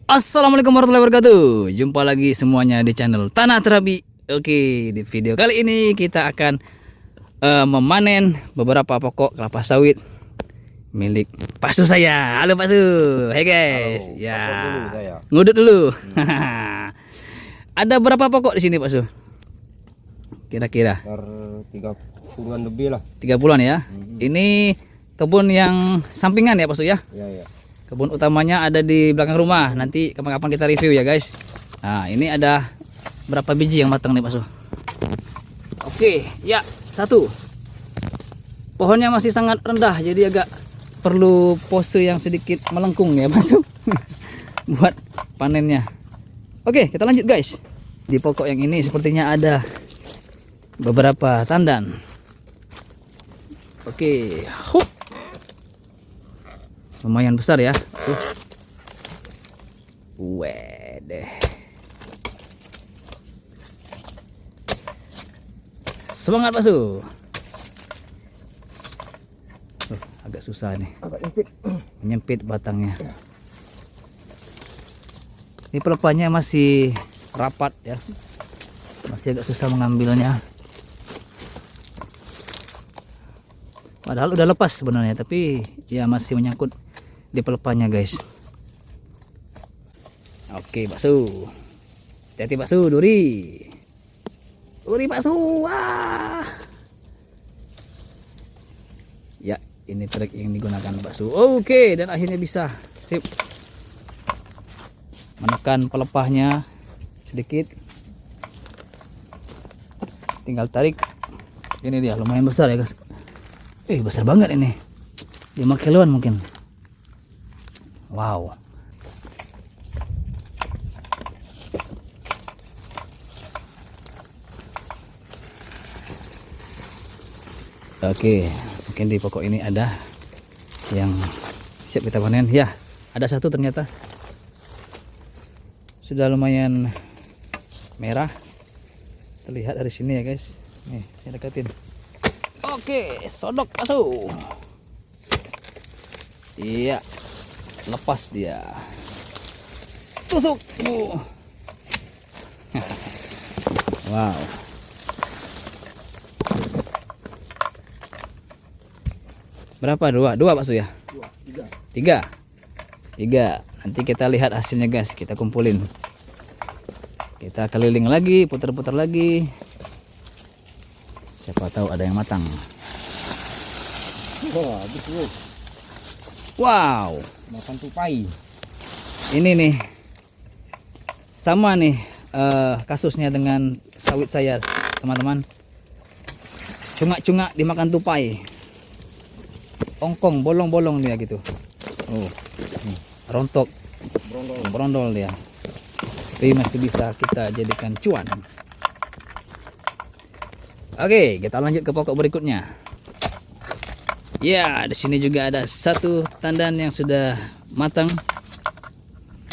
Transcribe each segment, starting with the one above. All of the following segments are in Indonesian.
Assalamualaikum warahmatullahi wabarakatuh. Jumpa lagi semuanya di channel Tanah Terabi. Oke, di video kali ini kita akan memanen beberapa pokok kelapa sawit milik Pak Su saya. Halo Pak Su. Hey guys. Halo, Ya. dulu saya. Ngudut dulu. Ada berapa pokok di sini Pak Su? Kira-kira 30-an lebih lah. 30-an ya. Ini kebun yang sampingan ya Pak Su ya? Ya. Kebun utamanya ada di belakang rumah. Nanti kapan-kapan kita review ya guys. Nah ini ada berapa biji yang matang nih Pak Su? Oke ya, satu. Pohonnya masih sangat rendah, jadi agak perlu pose yang sedikit melengkung ya Pak Su. Buat panennya. Oke, kita lanjut guys. Di pokok yang ini sepertinya ada beberapa tandan. Oke, hup. Lumayan besar ya. Wedeh. Semangat Pak Su. Agak susah nih. Agak sempit. Menyempit batangnya. Ini pelepahnya masih rapat ya. Masih agak susah mengambilnya. Padahal udah lepas sebenarnya, tapi ya masih menyangkut di pelepahnya guys. Oke Pak Su. Hati-hati Pak Su, duri. Duri Pak Su. Wah. Ya, ini trik yang digunakan Pak Su. Oke, dan akhirnya bisa. Sip. Menekan pelepahnya sedikit. Tinggal tarik. Ini dia, lumayan besar ya guys. Besar banget ini. 5 kiloan mungkin. Wow. Oke, mungkin di pokok ini ada yang siap kita panen. Ya, ada satu ternyata. Sudah lumayan merah. Terlihat dari sini ya guys. Nih, saya deketin. Oke, sodok masuk. Iya, lepas dia. Tusuk. Wow. Berapa? Dua Pak Su ya? Tiga. Nanti kita lihat hasilnya guys. Kita kumpulin. Kita keliling lagi, putar-putar lagi. Siapa tahu ada yang matang. Wah, betul. Wow. Makan tupai. Ini nih. Sama nih kasusnya dengan sawit saya, teman-teman. Cungak-cungak dimakan tupai. Ongkong, bolong-bolong dia gitu. Oh. Rontok. Berondol dia. Tapi masih bisa kita jadikan cuan. Oke, kita lanjut ke pokok berikutnya. Ya, di sini juga ada satu tandan yang sudah matang.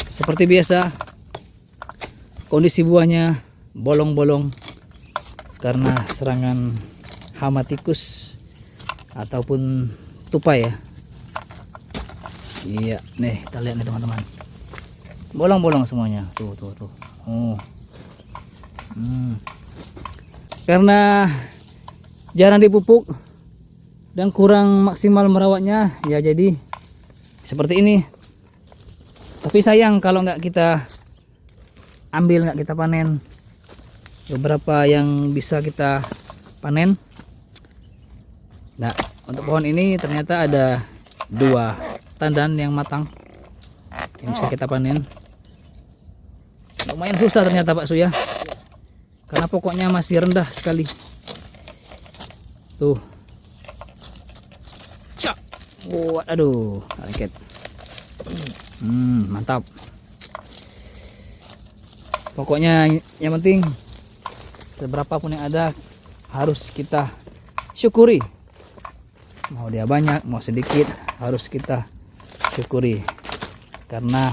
Seperti biasa, kondisi buahnya bolong-bolong karena serangan hama tikus ataupun tupai ya. Iya, nih kita lihat nih teman-teman. Bolong-bolong semuanya. Tuh. Oh. Karena jarang dipupuk dan kurang maksimal merawatnya, ya jadi seperti ini. Tapi sayang kalau nggak kita ambil, nggak kita panen. Beberapa yang bisa kita panen. Nah, untuk pohon ini ternyata ada 2 tandan yang matang yang bisa kita panen. Lumayan susah ternyata Pak Su ya. Karena pokoknya masih rendah sekali. Tuh. Cak. Aduh, kaget. Mantap. Pokoknya yang penting seberapa pun yang ada harus kita syukuri. Mau dia banyak, mau sedikit, harus kita syukuri. Karena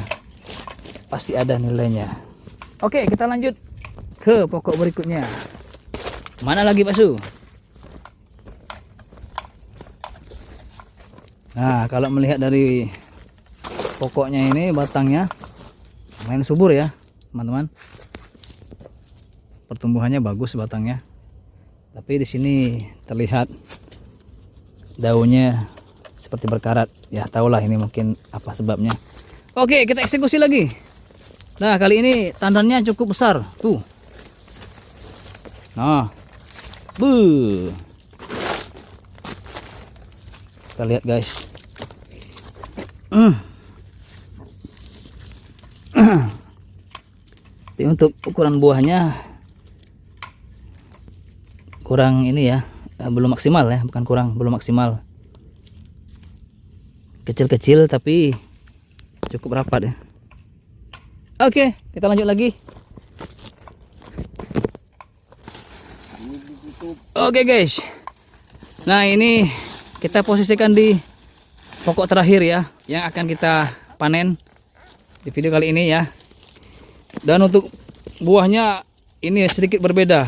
pasti ada nilainya. Oke, kita lanjut ke pokok berikutnya. Mana lagi Pak Su? Nah, kalau melihat dari pokoknya ini, batangnya lumayan subur ya teman-teman. Pertumbuhannya bagus batangnya. Tapi di sini terlihat daunnya seperti berkarat. Ya tahulah ini mungkin apa sebabnya. Oke, kita eksekusi lagi. Nah, kali ini tandannya cukup besar. Tuh. Nah. Kita lihat guys. Tapi untuk ukuran buahnya kurang ini ya, belum maksimal ya, bukan kurang, belum maksimal. Kecil-kecil tapi cukup rapat ya. Oke, kita lanjut lagi. Oke guys. Nah, ini kita posisikan di pokok terakhir ya, yang akan kita panen di video kali ini ya. Dan untuk buahnya ini sedikit berbeda.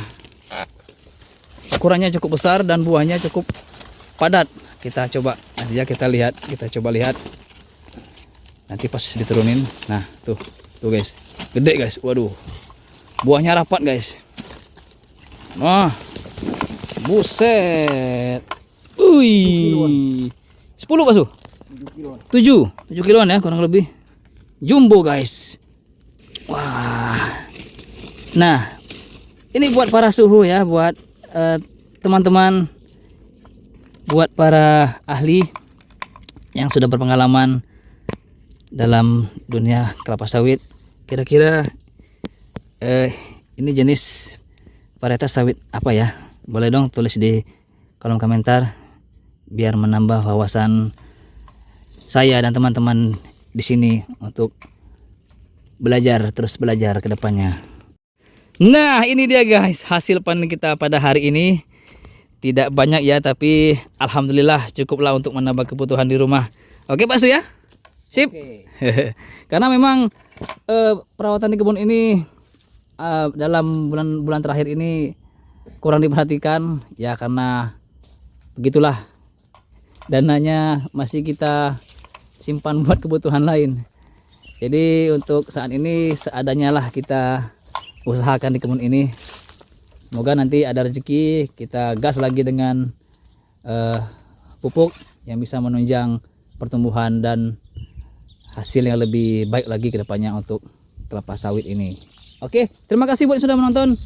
Ukurannya cukup besar dan buahnya cukup padat. Kita coba nanti ya, kita coba lihat. Nanti pas diturunin. Nah, tuh guys. Gede guys. Waduh. Buahnya rapat guys. Wah. Buset. Wih. 10 basuh. 7 kiloan ya kurang lebih. Jumbo guys. Wah. Nah, ini buat para suhu ya, buat teman-teman, buat para ahli yang sudah berpengalaman dalam dunia kelapa sawit. Kira-kira ini jenis varietas sawit apa ya? Boleh dong tulis di kolom komentar biar menambah wawasan saya dan teman-teman di sini untuk terus belajar ke depannya. Nah, ini dia guys hasil panen kita pada hari ini. Tidak banyak ya, tapi alhamdulillah cukuplah untuk menambah kebutuhan di rumah. Oke Pak Su ya? Sip. Karena memang perawatan di kebun ini dalam bulan terakhir ini kurang diperhatikan ya, karena begitulah, dananya masih kita simpan buat kebutuhan lain. Jadi untuk saat ini seadanya lah kita usahakan di kebun ini. Semoga nanti ada rezeki, kita gas lagi dengan pupuk yang bisa menunjang pertumbuhan dan hasil yang lebih baik lagi ke depannya untuk kelapa sawit ini. Oke, terima kasih buat sudah menonton.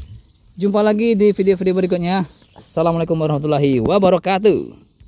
Jumpa lagi di video-video berikutnya. Assalamualaikum warahmatullahi wabarakatuh.